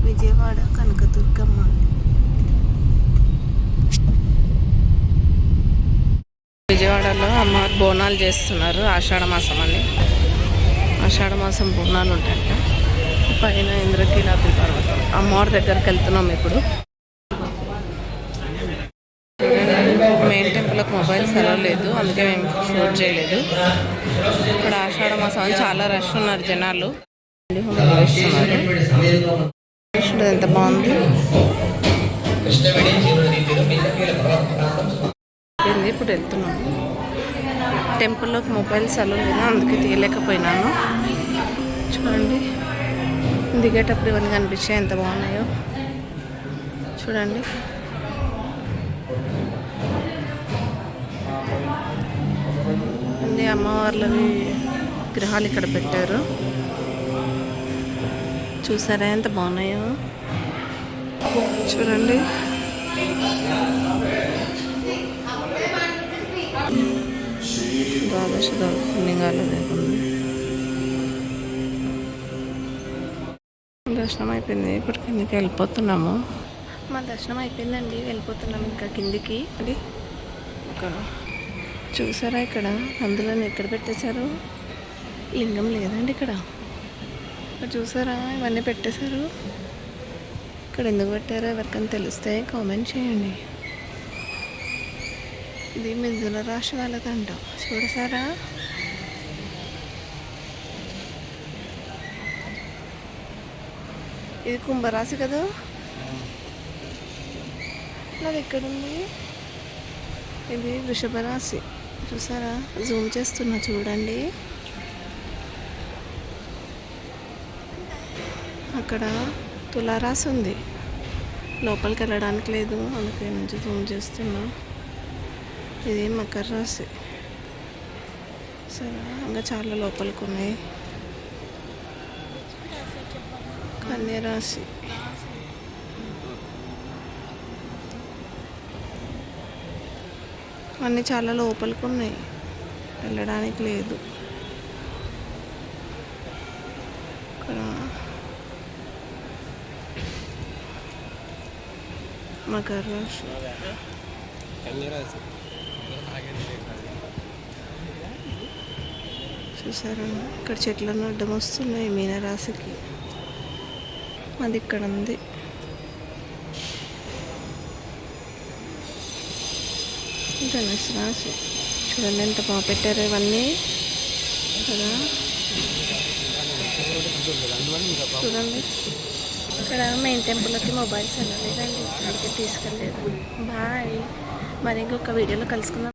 విజయవాడ కనకదుర్గమ్మ. విజయవాడలో అమ్మవారు బోనాలు చేస్తున్నారు. ఆషాఢమాసం అని, ఆషాఢమాసం బోనాలు ఉంటాయంట. పైన ఇంద్రకీలాద్రి పర్వతం అమ్మవారి దగ్గరికి వెళ్తున్నాం ఇప్పుడు. మెయిన్ టెంపుల్కి మొబైల్స్ అలా లేదు, అందుకే మేము షూట్ చేయలేదు. ఇక్కడ ఆషాఢమాసం అని చాలా రష్ ఉన్నారు జనాలు. ఎంత బాగుంది. ఇప్పుడు వెళ్తున్నాము టెంపుల్లోకి. మొబైల్స్ అలా లేదు, అందుకే తీయలేకపోయినాను. చూడండి దిగేటప్పుడు ఇవన్నీ కనిపించాయి, ఎంత బాగున్నాయో చూడండి. అన్ని అమ్మవార్లవి విగ్రహాలు ఇక్కడ పెట్టారు. చూసారా ఎంత బాగున్నాయో చూడండి. ద్వాదశ లింగాలు లేకుండా దర్శనం అయిపోయింది. ఇప్పుడు కిందికి వెళ్ళిపోతున్నాము. మా దర్శనం అయిపోయిందండి, వెళ్ళిపోతున్నాము ఇంకా కిందికి. అది ఇక్కడ చూసారా, ఇక్కడ అందులో ఎక్కడ పెట్టేశారు, లింగం లేదండి ఇక్కడ. ఇక్కడ చూసారా ఇవన్నీ పెట్టేశారు. ఇక్కడ ఎందుకు పెట్టారో ఎవరికైనా తెలిస్తే కామెంట్ చేయండి. ఇది మిథున రాశి వాళ్ళదంట. చూడసారా ఇది కుంభరాశి కదా. నాది ఎక్కడుంది, ఇది వృషభ రాశి. చూసారా, జూమ్ చేస్తున్నా చూడండి. అక్కడ తులారాశి ఉంది, లోపలికి వెళ్ళడానికి లేదు, అందుకే నుంచి జూమ్ చేస్తున్నా. ఇది మకర రాశి. సరే ఇంకా చాలా లోపలికి ఉన్నాయి. కన్య రాశి. అన్నీ చాలా లోపలికి ఉన్నాయి, వెళ్ళడానికి లేదు. ఇక్కడ మకర రాశి. చూసారా ఇక్కడ చెట్లను అడ్డం వస్తున్నాయి మీనరాశికి. అది ఇక్కడ ఉంది. ధనుసు రాశి. చూడండి ఎంత బాగా పెట్టారు ఇవన్నీ కదా. చూడండి ఇక్కడ మెయిన్ టెంపుల్కి మొబైల్స్ వెళ్ళలేదండి, అందుకే తీసుకెళ్ళలేదు. బాయ్, మరి ఇంకొక వీడియోలో కలుసుకుందాం.